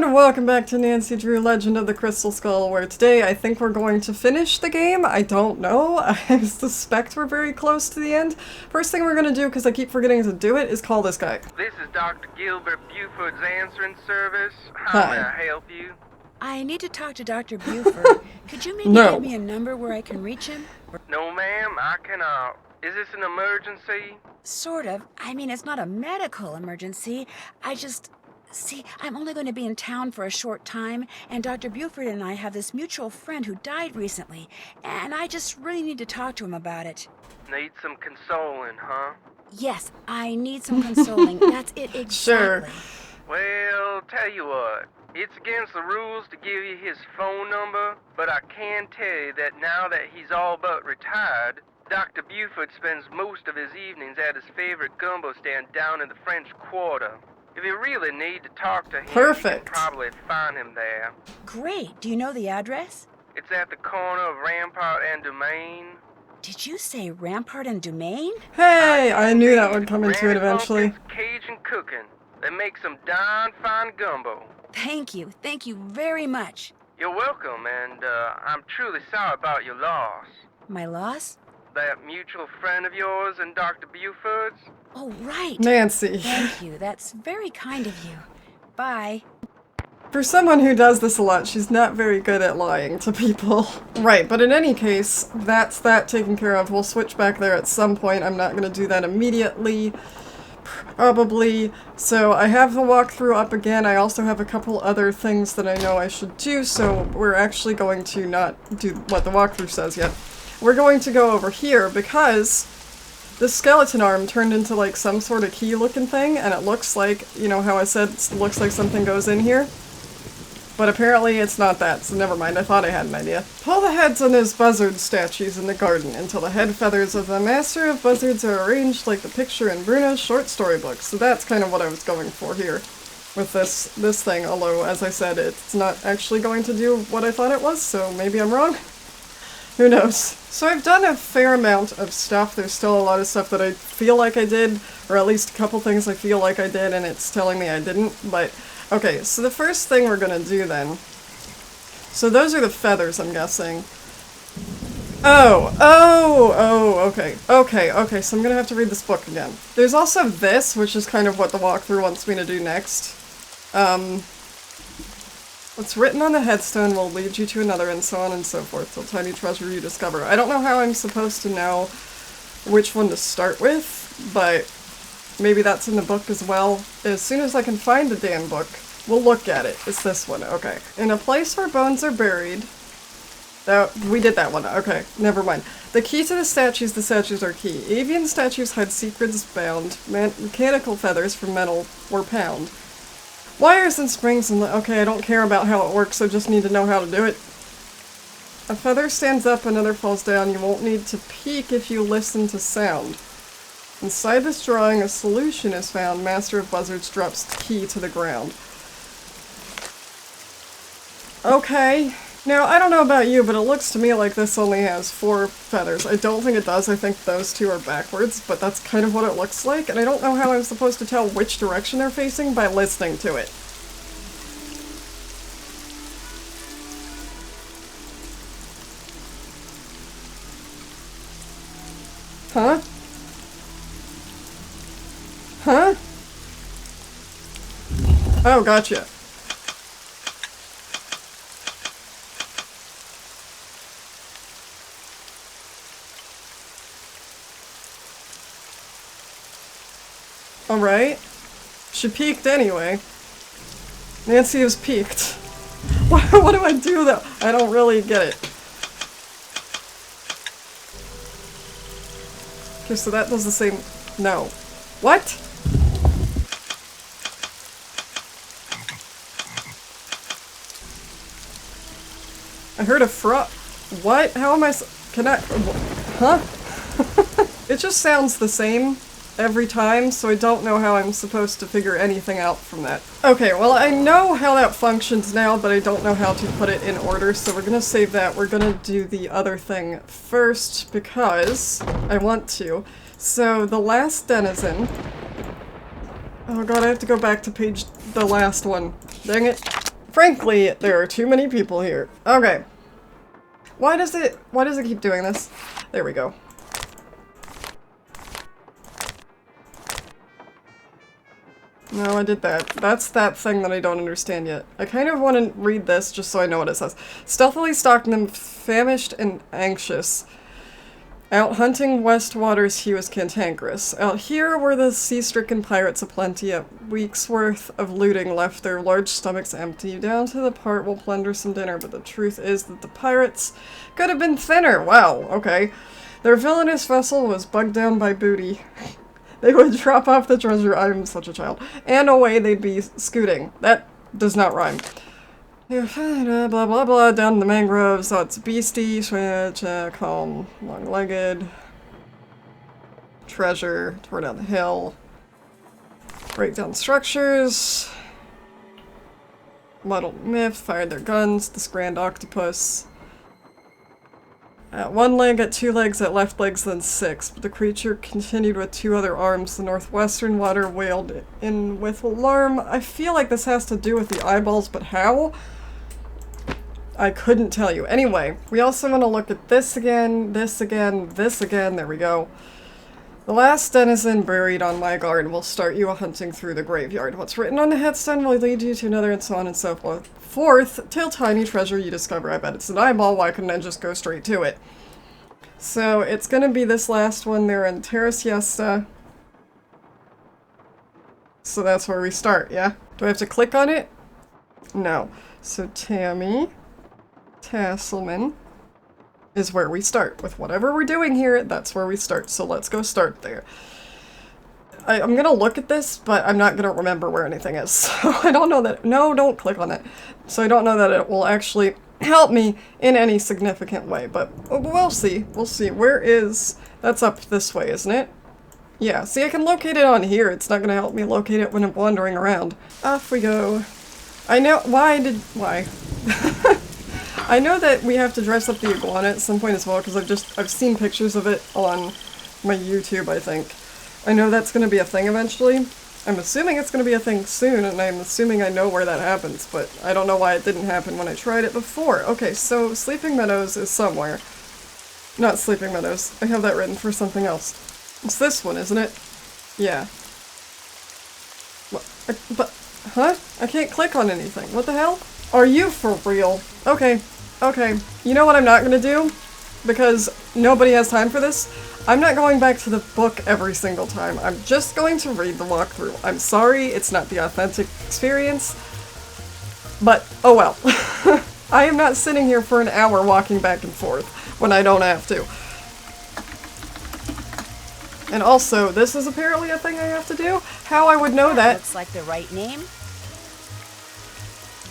And welcome back to Nancy Drew Legend of the Crystal Skull, where today I think we're going to finish the game. I don't know. I suspect we're very close to the end. First thing we're going to do, because I keep forgetting to do it, is call this guy. This is Dr. Gilbert Buford's answering service. How may I help you? I need to talk to Dr. Buford. Could you maybe give me a number where I can reach him? No, ma'am, I cannot. Is this an emergency? Sort of. I mean, it's not a medical emergency. See, I'm only going to be in town for a short time, and Dr. Buford and I have this mutual friend who died recently, and I just really need to talk to him about it. Need some consoling, huh? Yes, I need some consoling. That's it exactly. Sure. Well, tell you what. It's against the rules to give you his phone number, but I can tell you that now that he's all but retired, Dr. Buford spends most of his evenings at his favorite gumbo stand down in the French Quarter. If you really need to talk to him, you can probably find him there. Great. Do you know the address? It's at the corner of Rampart and Domain. Did you say Rampart and Domain? Hey, I knew that would come into it eventually. Cajun cooking. They make some darn fine gumbo. Thank you very much. You're welcome, and I'm truly sorry about your loss. My loss? That mutual friend of yours and Dr. Buford's? Oh, right. Nancy. Thank you. That's very kind of you. Bye. For someone who does this a lot, she's not very good at lying to people. Right, but in any case, that's that taken care of. We'll switch back there at some point. I'm not going to do that immediately. Probably. So I have the walkthrough up again. I also have a couple other things that I know I should do, so we're actually going to not do what the walkthrough says yet. We're going to go over here because the skeleton arm turned into like some sort of key looking thing, and it looks like, you know how I said it looks like something goes in here? But apparently it's not that, so never mind, I thought I had an idea. Pull the heads on those buzzard statues in the garden until the head feathers of the master of buzzards are arranged like the picture in Bruno's short story book. So that's kind of what I was going for here with this thing, although as I said, it's not actually going to do what I thought it was, so maybe I'm wrong. Who knows? So I've done a fair amount of stuff. There's still a lot of stuff that I feel like I did, or at least a couple things I feel like I did, and it's telling me I didn't, but okay, so the first thing we're gonna do then, so those are the feathers, I'm guessing. Okay, so I'm gonna have to read this book again. There's also this, which is kind of what the walkthrough wants me to do next. What's written on the headstone will lead you to another, and so on and so forth, till tiny treasure you discover. I don't know how I'm supposed to know which one to start with, but maybe that's in the book as well. As soon as I can find the damn book, we'll look at it. It's this one, okay. In a place where bones are buried. We did that one, okay, never mind. The key to the statues are key. Avian statues had secrets bound. Mechanical feathers from metal were pound. Wires and springs and okay, I don't care about how it works, I just need to know how to do it. A feather stands up, another falls down. You won't need to peek if you listen to sound. Inside this drawing, a solution is found. Master of Buzzards drops the key to the ground. Okay. Now, I don't know about you, but it looks to me like this only has 4 feathers. I don't think it does. I think those 2 are backwards, but that's kind of what it looks like, and I don't know how I'm supposed to tell which direction they're facing by listening to it. Huh? Huh? Oh, gotcha. Alright. She peeked anyway. Nancy is peeked. What do I do though? I don't really get it. Okay, so that does the same... No. What? I heard a frog. What? How am I can I... Huh? It just sounds the same every time, so I don't know how I'm supposed to figure anything out from that. Okay, well I know how that functions now, but I don't know how to put it in order, so we're gonna save that. We're gonna do the other thing first, because I want to. So, the last denizen... Oh god, I have to go back to the last one. Dang it. Frankly, there are too many people here. Okay. Why does it keep doing this? There we go. No, I did that. That's that thing that I don't understand yet. I kind of want to read this just so I know what it says. Stealthily stalking them, famished and anxious. Out hunting west waters he was cantankerous. Out here were the sea-stricken pirates aplenty. A week's worth of looting left their large stomachs empty. Down to the part we'll plunder some dinner, but the truth is that the pirates could have been thinner. Wow, okay. Their villainous vessel was bugged down by booty. They would drop off the treasure, I'm such a child, and away they'd be scooting. That does not rhyme. Blah blah blah, down in the mangroves, so it's beastie, switch, calm, long-legged, treasure, tore down the hill, break down structures, muddled myth, fired their guns, this grand octopus. At one leg, at two legs, at left legs, then six. But the creature continued with two other arms. The northwestern water wailed in with alarm. I feel like this has to do with the eyeballs, but how? I couldn't tell you. Anyway, we also want to look at this again, this again, this again. There we go. The last denizen buried on my garden will start you hunting through the graveyard. What's written on the headstone will lead you to another, and so on and so forth. Fourth, till tiny treasure you discover. I bet it's an eyeball. Why couldn't I just go straight to it? So it's gonna be this last one there in Terra Siesta. So that's where we start, yeah? Do I have to click on it? No. So Tammy Tasselman is where we start. With whatever we're doing here, that's where we start. So let's go start there. I'm gonna look at this, but I'm not gonna remember where anything is. So I don't know that- no, don't click on it. So I don't know that it will actually help me in any significant way, but we'll see. We'll see. Where is- that's up this way, isn't it? Yeah, see, I can locate it on here. It's not gonna help me locate it when I'm wandering around. Off we go. I know- why? I know that we have to dress up the iguana at some point as well, because I've seen pictures of it on my YouTube, I think. I know that's going to be a thing eventually. I'm assuming it's going to be a thing soon, and I'm assuming I know where that happens, but I don't know why it didn't happen when I tried it before. Okay, so Sleeping Meadows is somewhere. Not Sleeping Meadows. I have that written for something else. It's this one, isn't it? Yeah. What? But, huh? I can't click on anything. What the hell? Are you for real? Okay. Okay. You know what I'm not gonna do? Because nobody has time for this? I'm not going back to the book every single time. I'm just going to read the walkthrough. I'm sorry, it's not the authentic experience. But, oh well. I am not sitting here for an hour walking back and forth when I don't have to. And also, this is apparently a thing I have to do? How I would know that? Looks like the right name.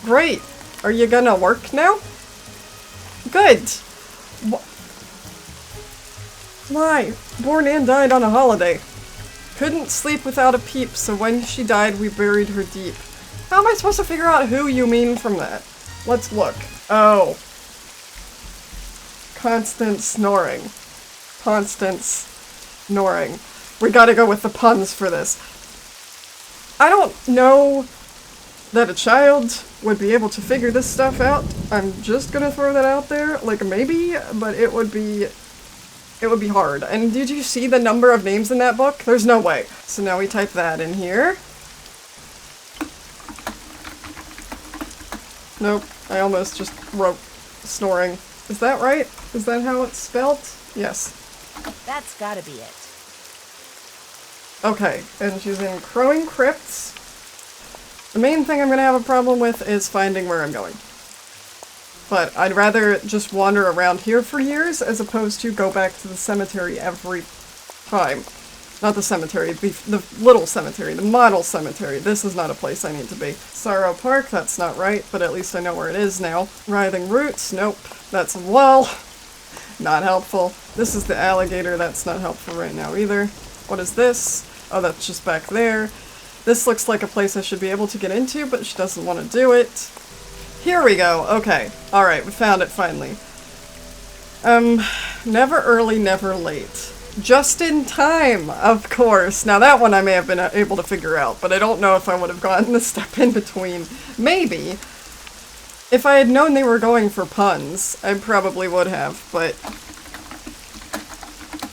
Great. Are you gonna work now? Good. Why? Born and died on a holiday. Couldn't sleep without a peep, so when she died we buried her deep. How am I supposed to figure out who you mean from that? Let's look. Oh. Constant snoring. Constant snoring. We gotta go with the puns for this. I don't know that a child would be able to figure this stuff out. I'm just gonna throw that out there. Like, maybe, but it would be hard. And did you see the number of names in that book? There's no way. So now we type that in here. Nope, I almost just wrote snoring. Is that right? Is that how it's spelled? Yes. That's gotta be it. Okay, and she's in Crowing Crypts. The main thing I'm gonna have a problem with is finding where I'm going. But I'd rather just wander around here for years as opposed to go back to the cemetery every time. Not the cemetery, the little cemetery, the model cemetery. This is not a place I need to be. Sorrow Park, that's not right, but at least I know where it is now. Writhing Roots, nope. That's a wall. Not helpful. This is the alligator, that's not helpful right now either. What is this? Oh, that's just back there. This looks like a place I should be able to get into, but she doesn't want to do it. Here we go. Okay. Alright, we found it finally. Never early, never late. Just in time, of course. Now that one I may have been able to figure out, but I don't know if I would have gotten the step in between. Maybe. If I had known they were going for puns, I probably would have, but...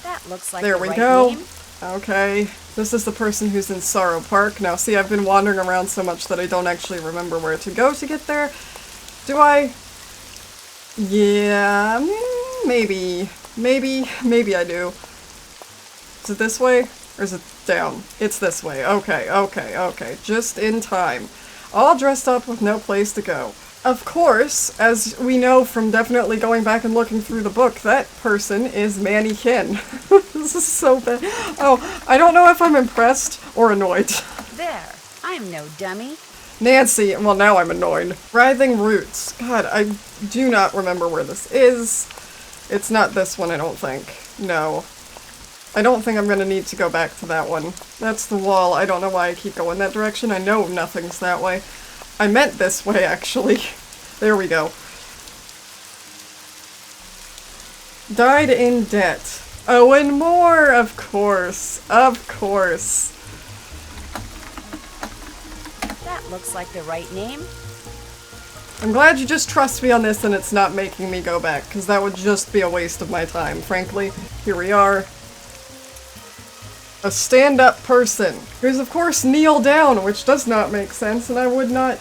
That looks like There the we right go. name. Okay. This is the person who's in Sorrow Park. Now, see, I've been wandering around so much that I don't actually remember where to go to get there. Do I? Yeah, maybe. Maybe I do. Is it this way? Or is it down? It's this way. Okay. Just in time. All dressed up with no place to go. Of course, as we know from definitely going back and looking through the book, that person is Manny Kin. This is so bad. Oh, I don't know if I'm impressed or annoyed. There. I'm no dummy. Nancy, well now I'm annoyed. Writhing Roots. God, I do not remember where this is. It's not this one, I don't think. No. I don't think I'm gonna need to go back to that one. That's the wall. I don't know why I keep going that direction. I know nothing's that way. I meant this way, actually. There we go. Died in debt. Oh, and more, of course. Of course. That looks like the right name. I'm glad you just trust me on this and it's not making me go back, because that would just be a waste of my time, frankly. Here we are. A stand-up person, who's of course kneel down, which does not make sense, and I would not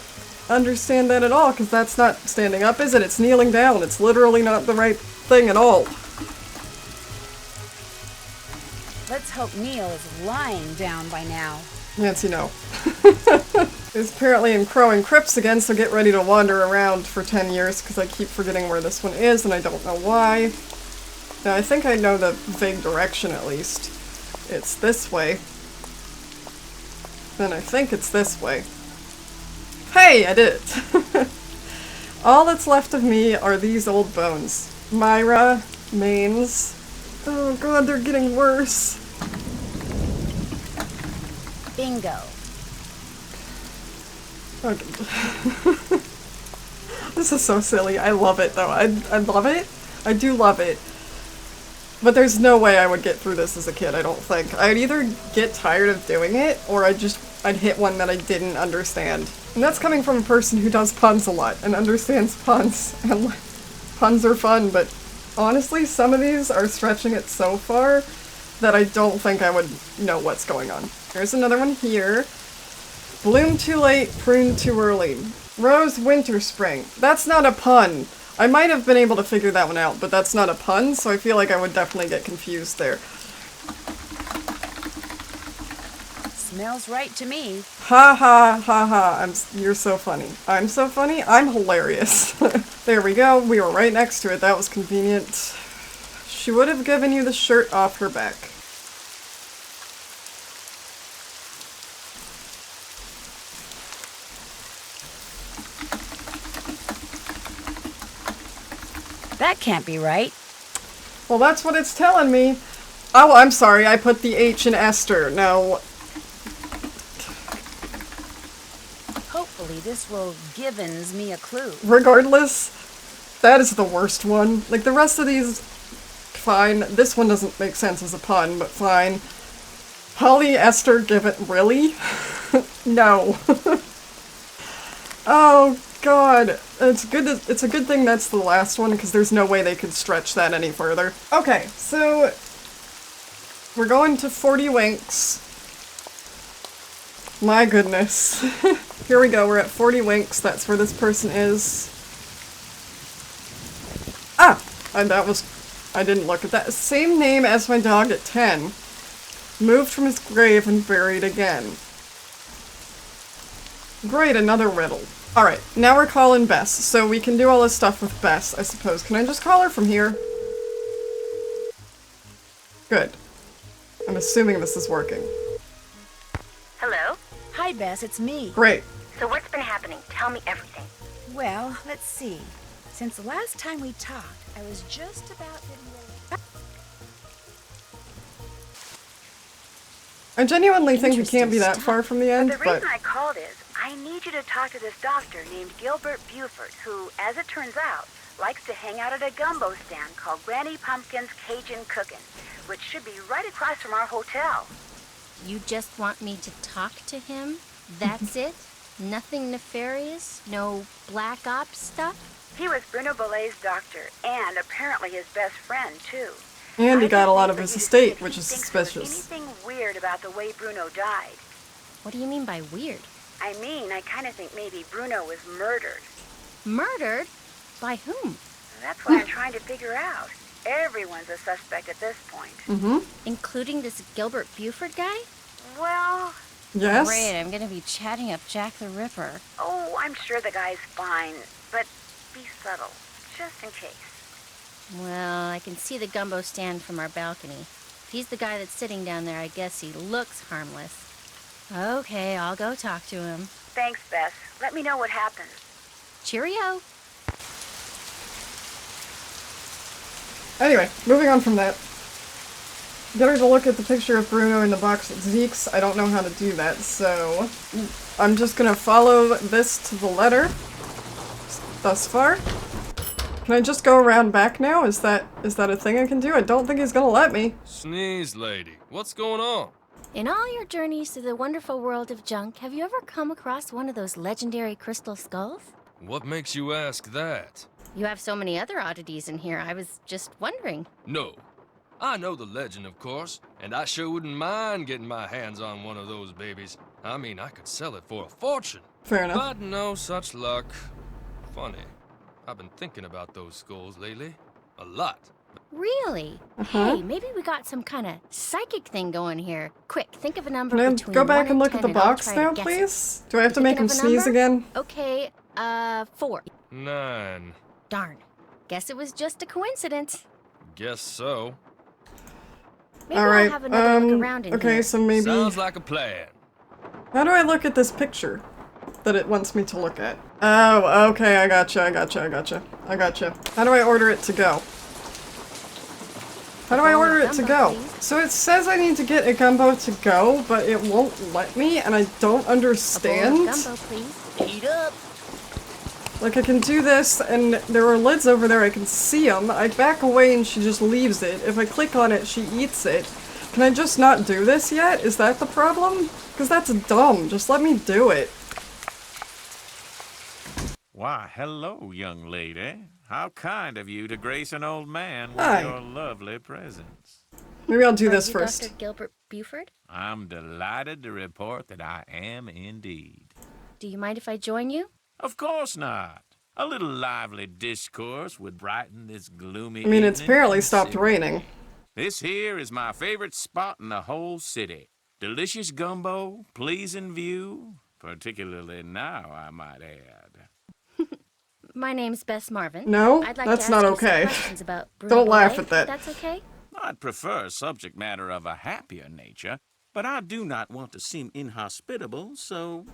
understand that at all, because that's not standing up, is it? It's kneeling down. It's literally not the right thing at all. Let's hope Neil is lying down by now. Nancy, no. It's apparently in Crowing Crypts again, so get ready to wander around for 10 years, because I keep forgetting where this one is, and I don't know why. Now, I think I know the vague direction, at least. It's this way. Then I think it's this way. Hey, I did it! All that's left of me are these old bones. Myra, Maines. Oh god, they're getting worse. Bingo. Okay. This is so silly. I love it, though. I love it. I do love it. But there's no way I would get through this as a kid, I don't think. I'd either get tired of doing it, or I'd hit one that I didn't understand. And that's coming from a person who does puns a lot, and understands puns. And puns are fun, but honestly, some of these are stretching it so far that I don't think I would know what's going on. There's another one here. Bloom too late, prune too early. Rose winter spring. That's not a pun. I might have been able to figure that one out, but that's not a pun, so I feel like I would definitely get confused there. Smells right to me. Ha ha ha ha, you're so funny. I'm so funny? I'm hilarious. There we go, we were right next to it, that was convenient. She would have given you the shirt off her back. That can't be right. Well, that's what it's telling me. Oh, I'm sorry, I put the H in Esther. No. Hopefully this will givens me a clue. Regardless, that is the worst one. Like, the rest of these, fine. This one doesn't make sense as a pun, but fine. Polyester given, really? No. Oh, God. It's a good thing that's the last one, because there's no way they could stretch that any further. Okay, so we're going to 40 Winks. My goodness. Here we go, we're at 40 Winks. That's where this person is. Ah! And I didn't look at that. Same name as my dog at 10. Moved from his grave and buried again. Great, another riddle. Alright, now we're calling Bess, so we can do all this stuff with Bess, I suppose. Can I just call her from here? Good. I'm assuming this is working. Hello? Hi, Bess, it's me. Great. So what's been happening? Tell me everything. Well, let's see. Since the last time we talked, I was just about getting ready. I genuinely think we can't be Interesting that stuff. far from the end, The but... reason I called is I need you to talk to this doctor named Gilbert Buford, who, as it turns out, likes to hang out at a gumbo stand called Granny Pumpkin's Cajun Cookin', which should be right across from our hotel. You just want me to talk to him? That's it? Nothing nefarious? No black ops stuff? He was Bruno Bolet's doctor, and apparently his best friend, too. And he I got a just lot need of for his you to see estate, if which he is thinks there was suspicious. anything weird about the way Bruno died. What do you mean by weird? I mean, I kind of think maybe Bruno was murdered. Murdered? By whom? That's what I'm trying to figure out. Everyone's a suspect at this point. Mm-hmm. Including this Gilbert Buford guy? Well, Yes? Great, I'm gonna be chatting up Jack the Ripper. oh, I'm sure the guy's fine, but be subtle, just in case. Well, I can see the gumbo stand from our balcony. If he's the guy that's sitting down there, I guess he looks harmless. Okay, I'll go talk to him. Thanks, Bess. Let me know what happens. Cheerio. Anyway, moving on from that. Get her to look at the picture of Bruno in the box at Zeke's. I don't know how to do that, so I'm just gonna follow this to the letter thus far. Can I just go around back now? Is that a thing I can do? I don't think he's gonna let me. Sneeze, lady. What's going on? In all your journeys through the wonderful world of junk, have you ever come across one of those legendary crystal skulls? What makes you ask that? You have so many other oddities in here, I was just wondering. No. I know the legend, of course, and I sure wouldn't mind getting my hands on one of those babies. I mean, I could sell it for a fortune. Fair enough. But no such luck. Funny. I've been thinking about those skulls lately. A lot. Really? Hey, maybe we got some kind of psychic thing going here. Quick, think of a number Can I between go back 1 and look 10 at the and I'll box try to now, guess it. please? Do I have to make Thinking him of a sneeze number? again? Okay, 4. 9. Darn. Guess it was just a coincidence. Guess so. Maybe Alright, I'll have another look around in okay, here. so maybe... Sounds like a plan. How do I look at this picture that it wants me to look at? Oh, okay, I gotcha. How do I order it to go? How do I order it to go? So it says I need to get a gumbo to go, but it won't let me, and I don't A bowl of understand. gumbo, please. Eat up. Like, I can do this, and there are lids over there, I can see them. I back away and she just leaves it. If I click on it, she eats it. Can I just not do this yet? Is that the problem? Because that's dumb. Just let me do it. Why, hello, young lady. How kind of you to grace an old man with Hi. your lovely presence. Maybe I'll do Are this you first. Dr. Gilbert Buford? I'm delighted to report that I am indeed. Do you mind if I join you? Of course not. A little lively discourse would brighten this gloomy I mean, it's evening apparently stopped considerably. raining. This here is my favorite spot in the whole city. Delicious gumbo, pleasing view, particularly now, I might add. My name's Bess Marvin. No, I'd like that's to not ask you some okay. questions about Bruno Don't laugh Bolet, at that. if that's okay? I'd prefer subject matter of a happier nature, but I do not want to seem inhospitable, so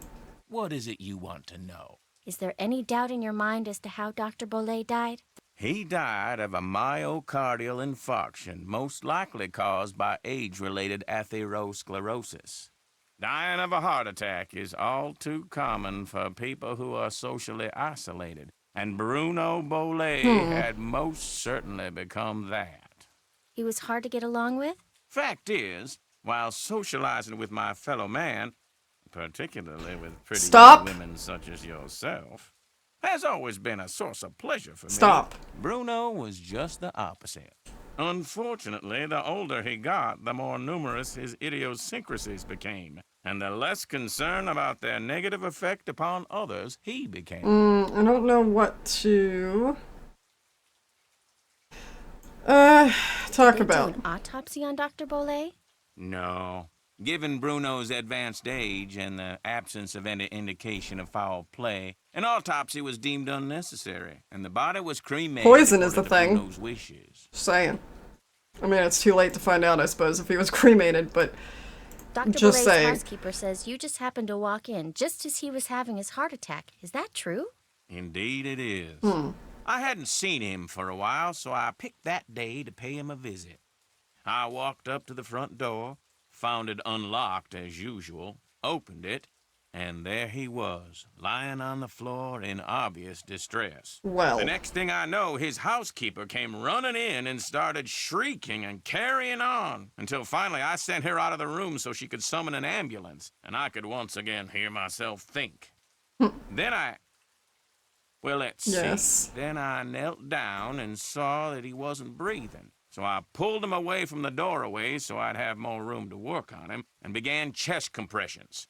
what is it you want to know? Is there any doubt in your mind as to how Dr. Bolet died? He died of a myocardial infarction, most likely caused by age-related atherosclerosis. Dying of a heart attack is all too common for people who are socially isolated, and Bruno Bolet had most certainly become that. He was hard to get along with? Fact is, while socializing with my fellow man, particularly with pretty Stop. young women such as yourself, has always been a source of pleasure for Stop. me. Bruno was just the opposite. Unfortunately, the older he got, the more numerous his idiosyncrasies became, and the less concern about their negative effect upon others he became. I don't know what to... talk They about. do an autopsy on Dr. Bolet? No. Given Bruno's advanced age and the absence of any indication of foul play, an autopsy was deemed unnecessary, and the body was cremated Poison is according the to thing. Bruno's wishes. Just saying. I mean, it's too late to find out, I suppose, if he was cremated, but... Dr. Just Bolet's saying. housekeeper says you just happened to walk in just as he was having his heart attack. Is that true? Indeed it is. I hadn't seen him for a while, so I picked that day to pay him a visit. I walked up to the front door, found it unlocked as usual, opened it, and there he was, lying on the floor in obvious distress. Well. The next thing I know, his housekeeper came running in and started shrieking and carrying on, until finally I sent her out of the room so she could summon an ambulance, and I could once again hear myself think. Then well, let's Yes. see. Then I knelt down and saw that he wasn't breathing. So I pulled him away from the doorway so I'd have more room to work on him and began chest compressions.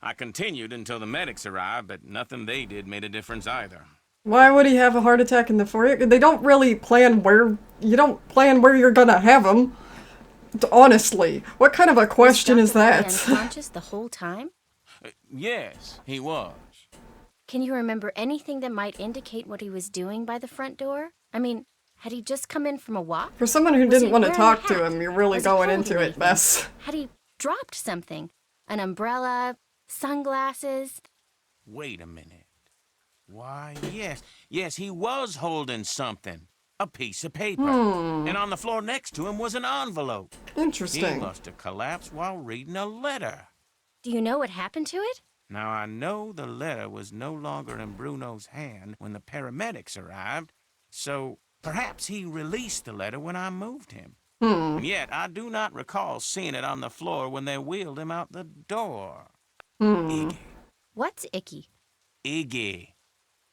I continued until the medics arrived, but nothing they did made a difference either. Why would he have a heart attack in the foyer? They don't really plan where... You don't plan where you're gonna have him. Honestly. What kind of a question is that? Was Dr. Boy unconscious the whole time? Yes, he was. Can you remember anything that might indicate what he was doing by the front door? I mean, had he just come in from a walk? For someone who Was didn't he want to wearing talk a to hat? him, you're really Was he going holding into it, anything? Bess. Had he dropped something? An umbrella? Sunglasses? Wait a minute. Why, yes, he was holding something. A piece of paper. And on the floor next to him was an envelope. He Interesting. must have collapsed while reading a letter. Do you know what happened to it? Now, I know the letter was no longer in Bruno's hand when the paramedics arrived, so perhaps he released the letter when I moved him. And yet, I do not recall seeing it on the floor when they wheeled him out the door. Iggy. What's icky? Iggy.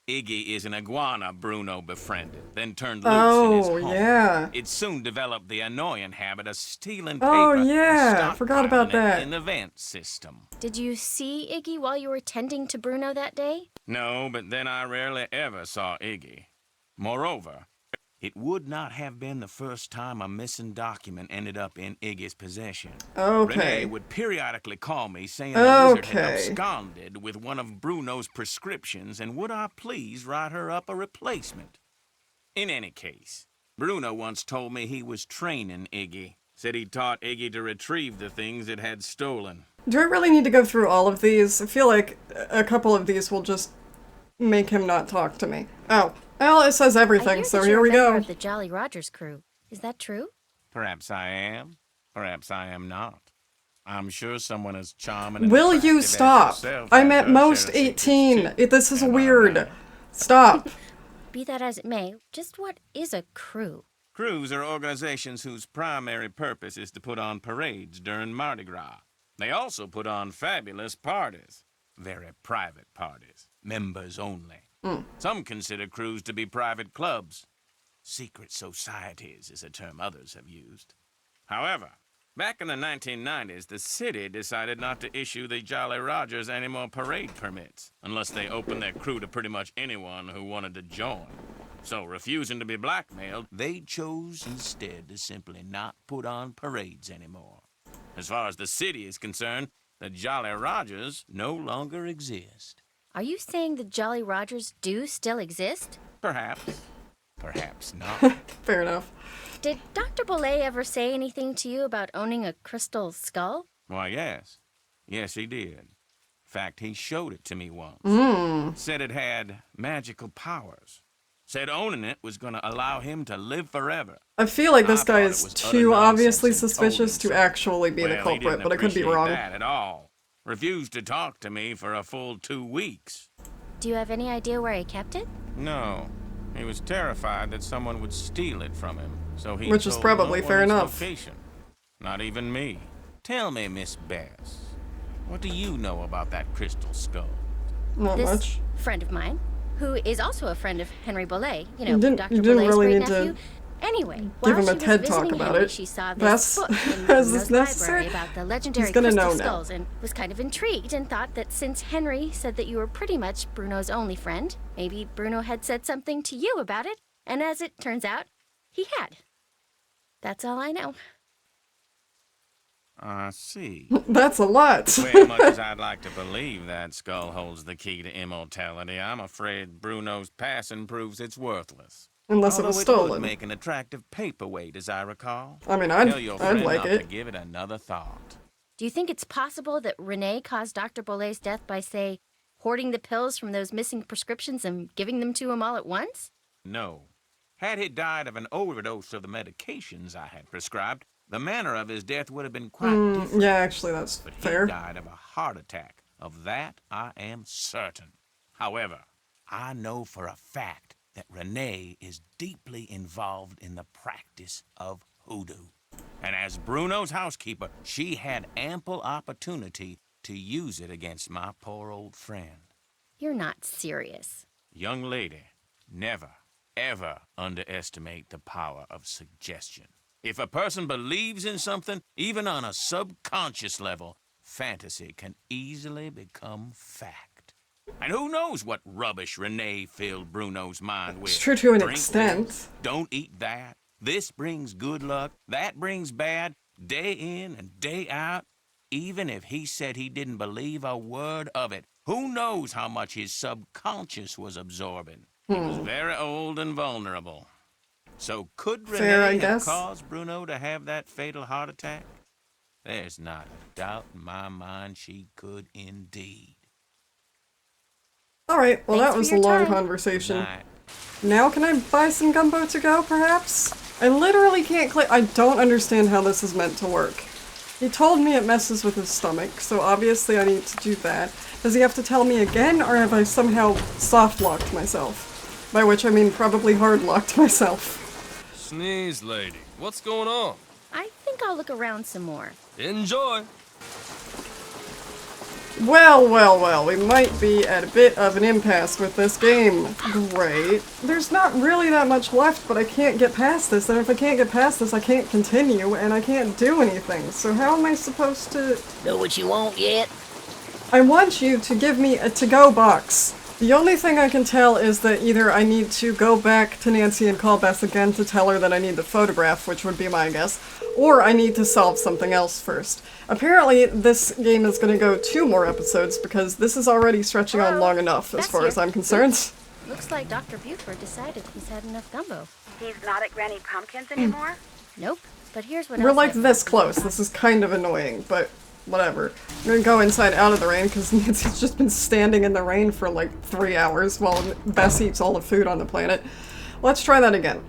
Iggy is an iguana Bruno befriended, then turned loose in his Oh, home. yeah. It soon developed the annoying habit of stealing Oh, paper yeah. and Forgot about stockpiling it that. in the vent system. Did you see Iggy while you were tending to Bruno that day? No, but then I rarely ever saw Iggy. Moreover, it would not have been the first time a missing document ended up in Iggy's possession. Okay. Renee would periodically call me saying the lizard had Okay. absconded with one of Bruno's prescriptions and would I please write her up a replacement. In any case, Bruno once told me he was training Iggy. Said he taught Iggy to retrieve the things it had stolen. Do I really need to go through all of these? I feel like a couple of these will just make him not talk to me. Oh. Well, it says I everything, hear so that here you're we a member go. of the Jolly Rogers crew. Is that true? Perhaps I am. Perhaps I am not. I'm sure someone as charming and Will attractive you as stop? yourself I'm has at her most share of secrets, 18. too. This is Am I weird. right? Stop. Be that as it may, just what is a crew? Crews are organizations whose primary purpose is to put on parades during Mardi Gras. They also put on fabulous parties. Very private parties. Members only. Some consider crews to be private clubs. Secret societies is a term others have used. However, back in the 1990s, the city decided not to issue the Jolly Rogers any more parade permits, unless they opened their crew to pretty much anyone who wanted to join. So, refusing to be blackmailed, they chose instead to simply not put on parades anymore. As far as the city is concerned, the Jolly Rogers no longer exist. Are you saying the Jolly Rogers do still exist? Perhaps. Perhaps not. Fair enough. Did Dr. Boulay ever say anything to you about owning a crystal skull? Why, yes. Yes, he did. In fact, he showed it to me once. Said it had magical powers. Said owning it was going to allow him to live forever. I feel like this I guy thought it is was utter too nonsense obviously and told suspicious him to so. actually be the Well, he culprit, didn't but I could be appreciate wrong. that at all. Refused to talk to me for a full 2 weeks. Do you have any idea where he kept it? No. He was terrified that someone would steal it from him, so he Which is told probably no fair one its enough. Location. Not even me. Tell me, Miss Bess, what do you know about that crystal skull? Not This much. friend of mine, who is also a friend of Henry Boulay, You didn't- Dr. you didn't Boulay's really great need to nephew. Anyway, give while him a she was TED talk visiting about Henry, it. she saw That's- this book in is Bruno's this necessary? library about the legendary He's gonna crystal know now. skulls and was kind of intrigued and thought that since Henry said that you were pretty much Bruno's only friend, maybe Bruno had said something to you about it, and as it turns out, he had. That's all I know. I see. That's a lot. Well, much as I'd like to believe that skull holds the key to immortality, I'm afraid Bruno's passing proves it's worthless. Unless it was Although it would stolen. make an attractive paperweight, as I recall. I mean, Tell your I'd friend like not it. to give it another thought. Do you think it's possible that Renee caused Dr. Boulay's death by, say, hoarding the pills from those missing prescriptions and giving them to him all at once? No. Had he died of an overdose of the medications I had prescribed, the manner of his death would have been quite different. Yeah, actually, that's But fair. he died of a heart attack. Of that, I am certain. However, I know for a fact that Renee is deeply involved in the practice of hoodoo. And as Bruno's housekeeper, she had ample opportunity to use it against my poor old friend. You're not serious. Young lady, never, ever underestimate the power of suggestion. If a person believes in something, even on a subconscious level, fantasy can easily become fact. And who knows what rubbish Renee filled Bruno's mind with? It's true to an Drink extent. this, don't eat that. This brings good luck, that brings bad, day in and day out. Even if he said he didn't believe a word of it, who knows how much his subconscious was absorbing? He was very old and vulnerable. So could Fair, I Renee have guess. caused Bruno to have that fatal heart attack? There's not a doubt in my mind she could indeed. Alright, well Thanks that for was a your long time. conversation. Night. Now can I buy some gumbo to go, perhaps? I literally can't click. I don't understand how this is meant to work. He told me it messes with his stomach, so obviously I need to do that. Does he have to tell me again, or have I somehow soft-locked myself? By which I mean probably hard-locked myself. Sneeze lady, what's going on? I think I'll look around some more. Enjoy. Well, well, well, we might be at a bit of an impasse with this game. Great. There's not really that much left, but I can't get past this, and if I can't get past this, I can't continue, and I can't do anything. So how am I supposed to... Know what you want yet? I want you to give me a to-go box. The only thing I can tell is that either I need to go back to Nancy and call Beth again to tell her that I need the photograph, which would be my guess, or I need to solve something else first. Apparently, this game is going to go 2 more episodes because this is already stretching on long enough as That's far here. as I'm concerned. Looks like Dr. Buford decided he's had enough gumbo. He's not at Granny Pumpkin's anymore? Nope. But here's what We're else like I- this close. This is kind of annoying, but whatever. I'm gonna go inside out of the rain because Nancy's just been standing in the rain for like 3 hours while Bess eats all the food on the planet. Let's try that again.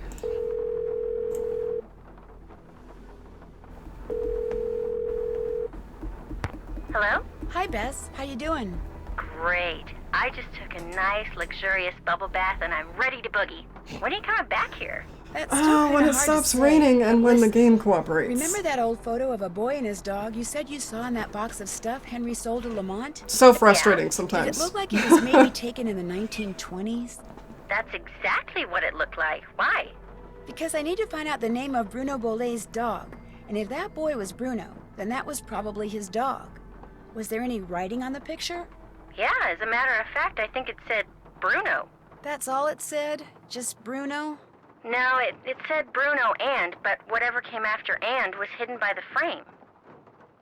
Hello? Hi, Bess. How you doing? Great. I just took a nice, luxurious bubble bath and I'm ready to boogie. When are you coming back here? That's still Oh, when kinda it hard stops to say, raining but and when the listen, game cooperates. Remember that old photo of a boy and his dog you said you saw in that box of stuff Henry sold to Lamont? So frustrating Did it sometimes. look like it was maybe taken in the 1920s? That's exactly what it looked like. Why? Because I need to find out the name of Bruno Bolet's dog. And if that boy was Bruno, then that was probably his dog. Was there any writing on the picture? Yeah, as a matter of fact, I think it said Bruno. That's all it said? Just Bruno? No, it said Bruno but whatever came after and was hidden by the frame.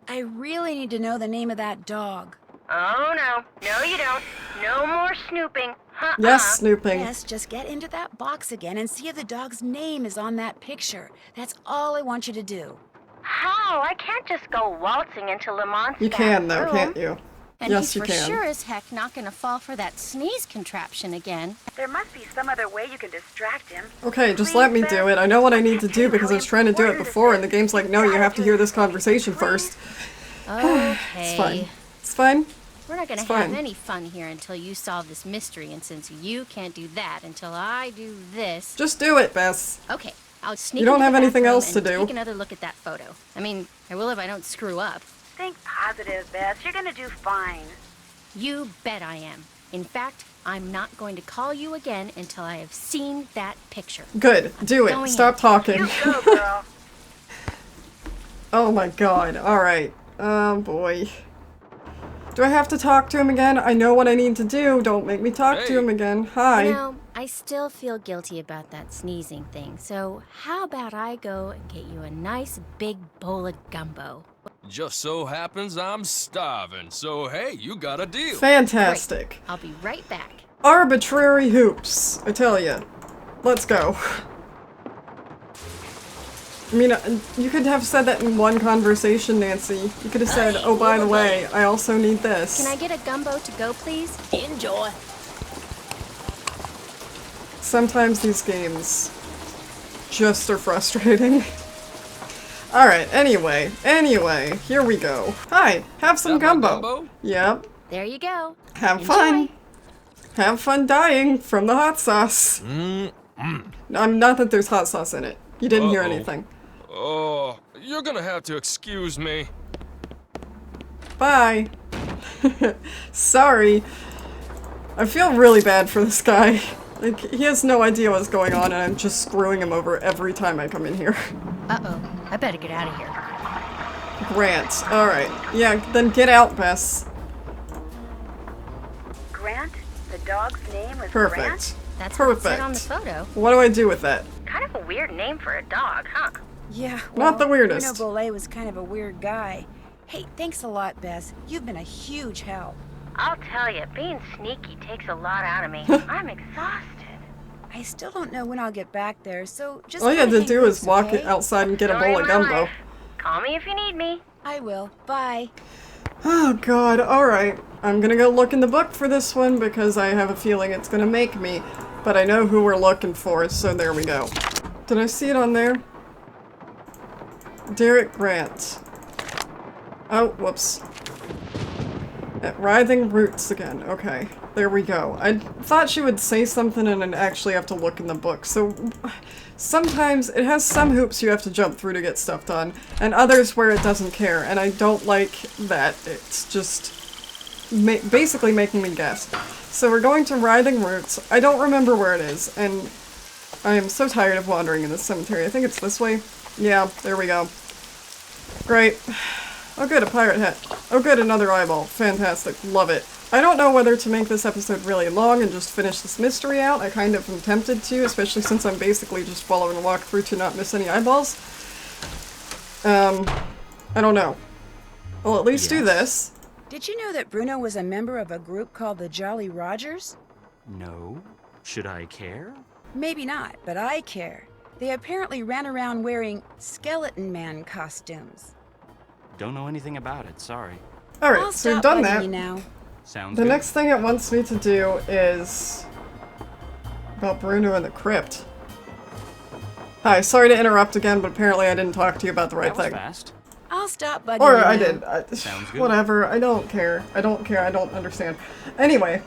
I really need to know the name of that dog. Oh, no. No, you don't. No more snooping. Yes, snooping. Yes, just get into that box again and see if the dog's name is on that picture. That's all I want you to do. How? I can't just go waltzing into Lamont's You back can though, room. can't you? And Yes, he's you for can. sure as heck not gonna fall for that sneeze contraption again. There must be some other way you can distract him. Okay, just Please, let me Beth. do it. I know what I need to do Tell because I was how trying to do it important before this and the is. game's like, no, you have to hear this conversation first. Okay. It's fine. It's fine. We're not gonna It's have fine. any fun here until you solve this mystery, and since you can't do that until I do this, Just do it, Bess. okay, I'll sneak You don't into have the anything bathroom else to and do. Take another look at that photo. I mean, I will if I don't screw up. Think positive, Beth. You're gonna do fine. You bet I am. In fact, I'm not going to call you again until I have seen that picture. Good. Do Going it. Stop in. talking. You go, girl. Oh my god. Alright. Oh boy. Do I have to talk to him again? I know what I need to do. Don't make me talk to Hey. him again. Hi. You know, I still feel guilty about that sneezing thing, so how about I go and get you a nice big bowl of gumbo? Just so happens I'm starving, so hey, you got a deal. Fantastic. I'll be right back. Arbitrary hoops. I tell ya. Let's go. I mean, you could have said that in one conversation, Nancy. You could have said, oh, by the way, I also need this. Can I get a gumbo to go, please? Enjoy. Sometimes these games just are frustrating. Alright, anyway, here we go. Hi, have some That my gumbo. gumbo? Yep, There you go. have Enjoy. fun. Have fun dying from the hot sauce. Not that there's hot sauce in it. You didn't hear Uh-oh. anything. Oh, you're gonna have to excuse me. Bye. Sorry. I feel really bad for this guy. Like, he has no idea what's going on, and I'm just screwing him over every time I come in here. Uh-oh. I better get out of here. Grant. Alright. Yeah, then get out, Bess. Grant? The dog's name was Perfect. Grant? That's what it said on the photo. What do I do with that? Kind of a weird name for a dog, huh? Yeah, Not the weirdest. Bruno Bollet was kind of a weird guy. Hey, thanks a lot, Bess. You've been a huge help. I'll tell you, being sneaky takes a lot out of me. I'm exhausted. I still don't know when I'll get back there, so just All you had kinda to do hang is loose, walk okay? outside and get a Story bowl of of my gumbo. life. Call me if you need me. I will. Bye. Oh god, alright. I'm gonna go look in the book for this one because I have a feeling it's gonna make me. But I know who we're looking for, so there we go. Did I see it on there? Derek Grant. Oh, whoops. At Writhing Roots again. Okay, there we go. I thought she would say something and I'd actually have to look in the book. So sometimes it has some hoops you have to jump through to get stuff done, and others where it doesn't care, and I don't like that. It's just basically making me guess. So we're going to Writhing Roots. I don't remember where it is, and I am so tired of wandering in this cemetery. I think it's this way. Yeah, there we go. Great. Oh good, a pirate hat. Oh good, another eyeball. Fantastic. Love it. I don't know whether to make this episode really long and just finish this mystery out. I kind of am tempted to, especially since I'm basically just following a walkthrough to not miss any eyeballs. I don't know. I'll at least do this. Did you know that Bruno was a member of a group called the Jolly Rogers? No. Should I care? Maybe not, but I care. They apparently ran around wearing Skeleton Man costumes. Don't know anything about it, sorry. Alright, I'll so we've stop done bugging that. you now. Sounds The good. next thing it wants me to do is about Bruno and the crypt. Hi, sorry to interrupt again, but apparently I didn't talk to you about the right That was thing. fast. I'll stop bugging Or you I now. did. Sounds good. Whatever, I don't care. I don't care, I don't understand. Anyway.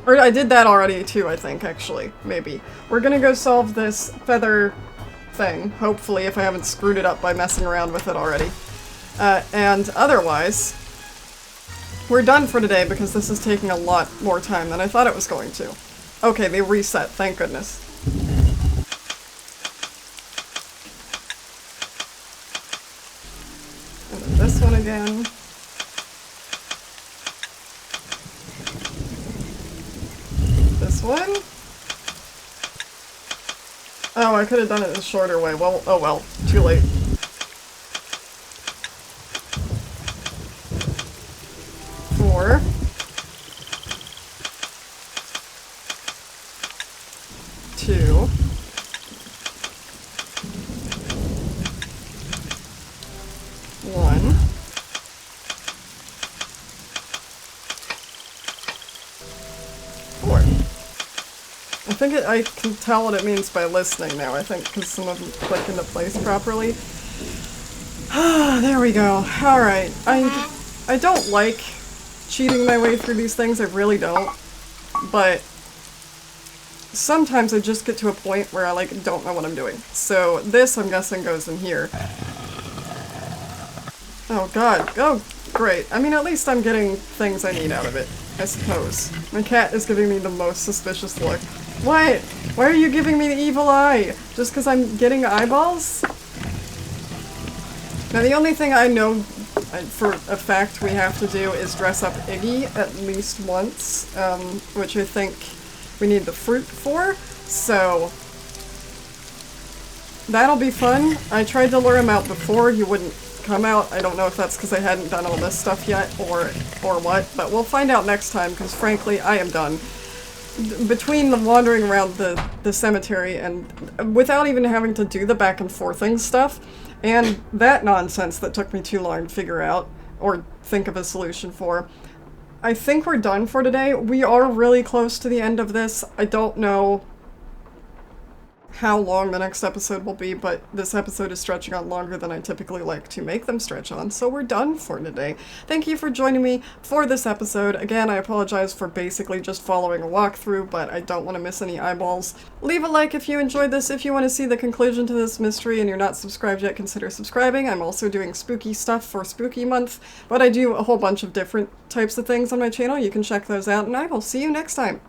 Or I did that already too, I think, actually. Maybe. We're gonna go solve this feather thing, hopefully, if I haven't screwed it up by messing around with it already. And otherwise, we're done for today because this is taking a lot more time than I thought it was going to. Okay, they reset, thank goodness. And then this one again. This one. Oh, I could have done it the shorter way. Well, oh well, too late. Four. Two. One. Four. I think I can tell what it means by listening now, I think, because some of them click into place properly. Ah, there we go. Alright. I don't like cheating my way through these things, I really don't. But sometimes I just get to a point where I, like, don't know what I'm doing. So this, I'm guessing, goes in here. Oh god. Oh, great. I mean, at least I'm getting things I need out of it, I suppose. My cat is giving me the most suspicious look. What? Why are you giving me the evil eye? Just because I'm getting eyeballs? Now the only thing I know for a fact we have to do is dress up Iggy at least once, which I think we need the fruit for, so that'll be fun. I tried to lure him out before, he wouldn't come out. I don't know if that's because I hadn't done all this stuff yet or what, but we'll find out next time because frankly I am done. Between the wandering around the cemetery and without even having to do the back and forthing stuff, and that nonsense that took me too long to figure out or think of a solution for, I think we're done for today. We are really close to the end of this. I don't know how long the next episode will be, but this episode is stretching on longer than I typically like to make them stretch on, so we're done for today. Thank you for joining me for this episode. Again, I apologize for basically just following a walkthrough, but I don't want to miss any eyeballs. Leave a like if you enjoyed this. If you want to see the conclusion to this mystery and you're not subscribed yet, consider subscribing. I'm also doing spooky stuff for Spooky Month, but I do a whole bunch of different types of things on my channel. You can check those out, and I will see you next time.